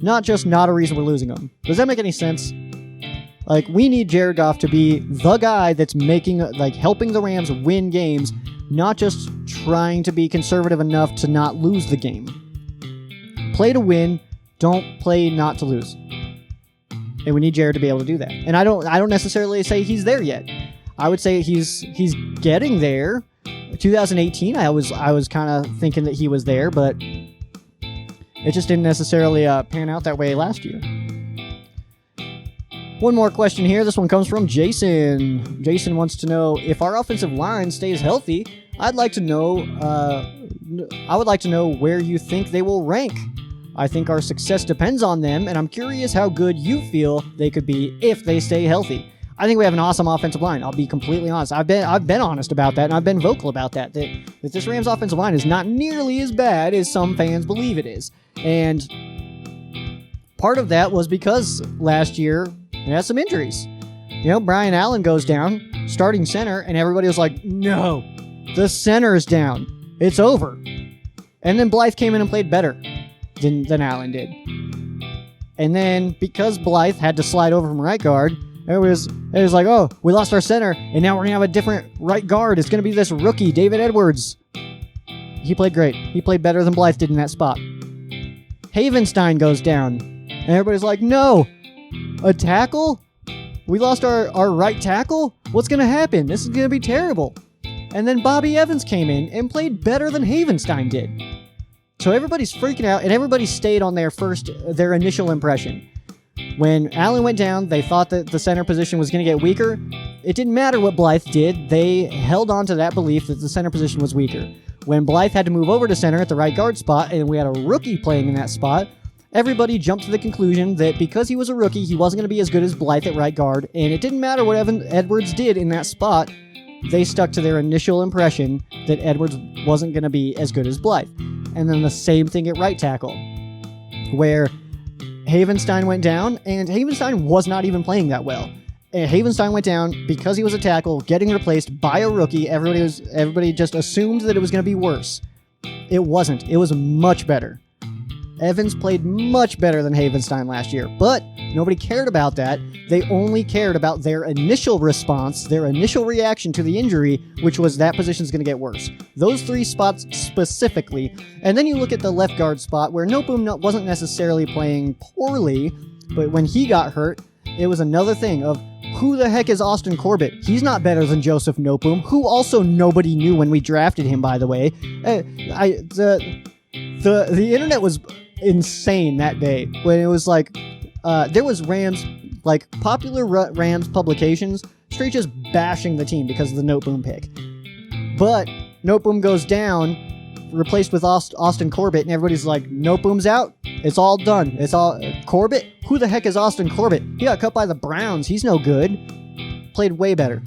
not a reason we're losing them. Does that make any sense? Like, we need Jared Goff to be the guy that's helping the Rams win games, not just trying to be conservative enough to not lose the game. Play to win, don't play not to lose. And we need Jared to be able to do that. And I don't necessarily say he's there yet. I would say he's getting there. 2018, I was kind of thinking that he was there, but it just didn't necessarily pan out that way last year. One more question here. This one comes from Jason. Jason wants to know, if our offensive line stays healthy, I would like to know where you think they will rank. I think our success depends on them, and I'm curious how good you feel they could be if they stay healthy. I think we have an awesome offensive line. I'll be completely honest. I've been honest about that, and I've been vocal about that this Rams offensive line is not nearly as bad as some fans believe it is. And part of that was because last year we had some injuries. Brian Allen goes down, starting center, and everybody was like, no, the center is down. It's over. And then Blythe came in and played better than Allen did. And then because Blythe had to slide over from right guard, it was like, oh, we lost our center, and now we're going to have a different right guard. It's going to be this rookie, David Edwards. He played great. He played better than Blythe did in that spot. Havenstein goes down, and everybody's like, no, a tackle? We lost our right tackle? What's going to happen? This is going to be terrible. And then Bobby Evans came in and played better than Havenstein did. So everybody's freaking out, and everybody stayed on their initial impression. When Allen went down, they thought that the center position was going to get weaker. It didn't matter what Blythe did. They held on to that belief that the center position was weaker. When Blythe had to move over to center at the right guard spot, and we had a rookie playing in that spot, everybody jumped to the conclusion that because he was a rookie, he wasn't going to be as good as Blythe at right guard, and it didn't matter what Edwards did in that spot. They stuck to their initial impression that Edwards wasn't going to be as good as Blythe. And then the same thing at right tackle, where Havenstein went down, and Havenstein was not even playing that well. And Havenstein went down because he was a tackle, getting replaced by a rookie. Everybody just assumed that it was going to be worse. It wasn't. It was much better. Evans played much better than Havenstein last year, but nobody cared about that. They only cared about their initial response, their initial reaction to the injury, which was that position's going to get worse. Those 3 spots specifically. And then you look at the left guard spot where Noteboom wasn't necessarily playing poorly, but when he got hurt, it was another thing of, who the heck is Austin Corbett? He's not better than Joseph Noteboom, who also nobody knew when we drafted him, by the way. The internet was insane that day when it was like, there was Rams, like popular Rams publications, straight just bashing the team because of the Noteboom pick. But Noteboom goes down, replaced with Austin Corbett, and everybody's like, Noteboom's out. It's all done. It's all Corbett. Who the heck is Austin Corbett? He got cut by the Browns. He's no good. Played way better.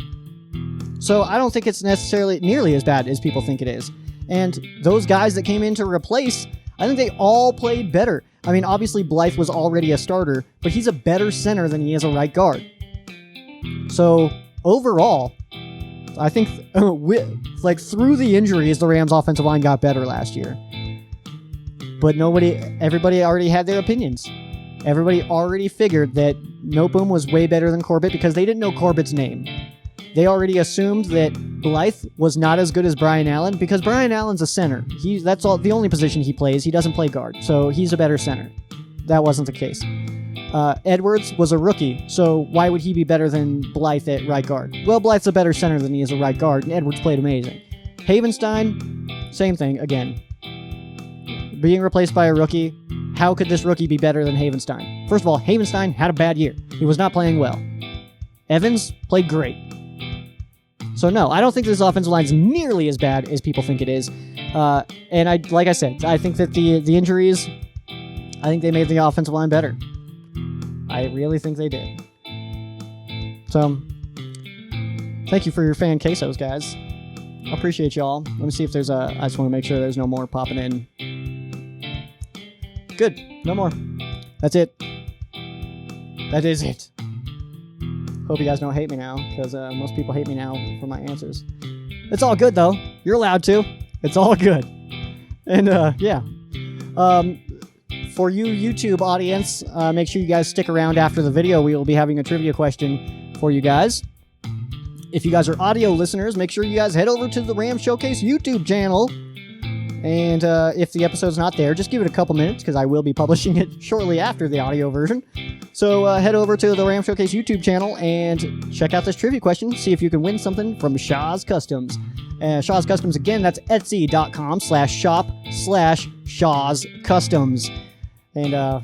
So I don't think it's necessarily nearly as bad as people think it is. And those guys that came in to replace, I think they all played better. I mean, obviously Blythe was already a starter, but he's a better center than he is a right guard. So overall, I think through the injuries, the Rams' offensive line got better last year. But everybody already had their opinions. Everybody already figured that Noteboom was way better than Corbett because they didn't know Corbett's name. They already assumed that Blythe was not as good as Brian Allen because Brian Allen's a center. That's the only position he plays. He doesn't play guard, so he's a better center. That wasn't the case. Edwards was a rookie, so why would he be better than Blythe at right guard? Well, Blythe's a better center than he is a right guard, and Edwards played amazing. Havenstein, same thing, again. Being replaced by a rookie, how could this rookie be better than Havenstein? First of all, Havenstein had a bad year. He was not playing well. Evans played great. So no, I don't think this offensive line is nearly as bad as people think it is. And like I said, I think that the injuries, I think they made the offensive line better. I really think they did. So, thank you for your fan quesos, guys. I appreciate y'all. Let me see if there's I just want to make sure there's no more popping in. Good. No more. That's it. That is it. Hope you guys don't hate me now, because most people hate me now for my answers. It's all good, though. You're allowed to. It's all good. And, yeah. For you YouTube audience, make sure you guys stick around after the video. We will be having a trivia question for you guys. If you guys are audio listeners, make sure you guys head over to the Ram Showcase YouTube channel. And if the episode's not there, just give it a couple minutes, because I will be publishing it shortly after the audio version. So head over to the Ram Showcase YouTube channel and check out this trivia question. See if you can win something from Shaw's Customs. Shaw's Customs, again, that's etsy.com/shop/Shaw's Customs. And, yeah,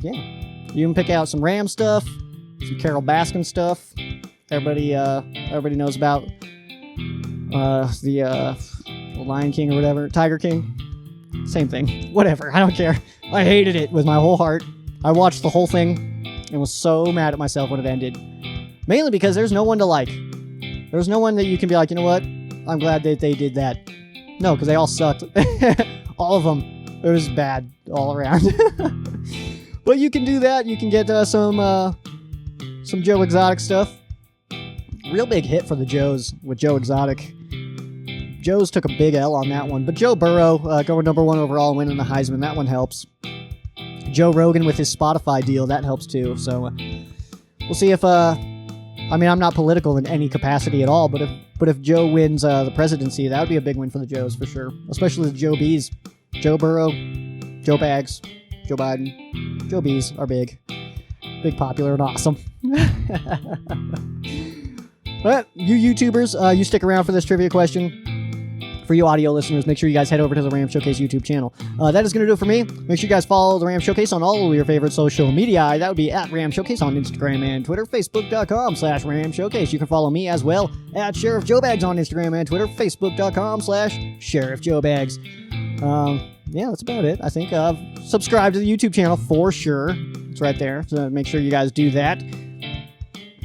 you can pick out some Ram stuff, some Carol Baskin stuff. Everybody knows about the Lion King or whatever, Tiger King. Same thing. Whatever. I don't care. I hated it with my whole heart. I watched the whole thing and was so mad at myself when it ended. Mainly because there's no one to like. There's no one that you can be like, you know what? I'm glad that they did that. No, because they all sucked. All of them. It was bad all around. But you can do that. You can get some Joe Exotic stuff. Real big hit for the Joes with Joe Exotic. Joe's took a big L on that one. But Joe Burrow going number 1 overall and winning the Heisman, that one helps. Joe Rogan with his Spotify deal, that helps too. So we'll see if... I mean, I'm not political in any capacity at all, but if Joe wins the presidency, that would be a big win for the Joes for sure. Especially the Joe Bs. Joe Burrow, Joe Bags, Joe Biden, Joe Bs are big. Big, popular, and awesome. But you YouTubers, you stick around for this trivia question. For you audio listeners, make sure you guys head over to the Ram Showcase YouTube channel. That is going to do it for me. Make sure you guys follow the Ram Showcase on all of your favorite social media. That would be at Ram Showcase on Instagram and Twitter, Facebook.com/Ram Showcase. You can follow me as well at Sheriff Joe Bags on Instagram and Twitter, Facebook.com/Sheriff Joe Bags. Yeah, that's about it. I think subscribe to the YouTube channel for sure. It's right there. So make sure you guys do that.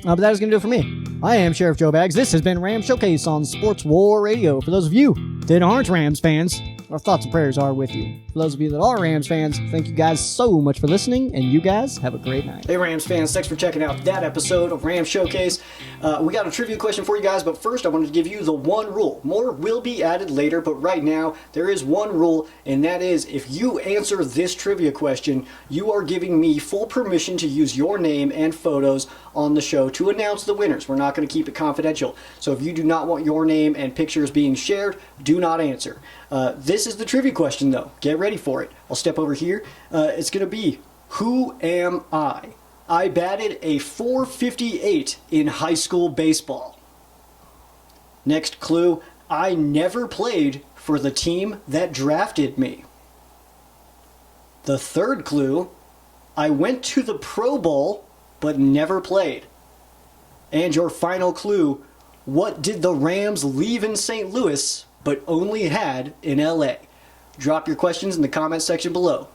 But that is going to do it for me. I am Sheriff Joe Bags. This has been Ram Showcase on Sports War Radio. For those of you that aren't Rams fans, our thoughts and prayers are with you. For those of you that are Rams fans, thank you guys so much for listening, and you guys have a great night. Hey Rams fans, thanks for checking out that episode of Ram Showcase. We got a trivia question for you guys, but first I wanted to give you the one rule. More will be added later, but right now there is one rule, and that is if you answer this trivia question, you are giving me full permission to use your name and photos on the show to announce the winners. We're not going to keep it confidential. So if you do not want your name and pictures being shared, do not answer. This is the trivia question, though. Get ready for it. I'll step over here. It's going to be, who am I? I batted a .458 in high school baseball. Next clue, I never played for the team that drafted me. The third clue, I went to the Pro Bowl but never played. And your final clue, what did the Rams leave in St. Louis but only had in LA? Drop your questions in the comment section below.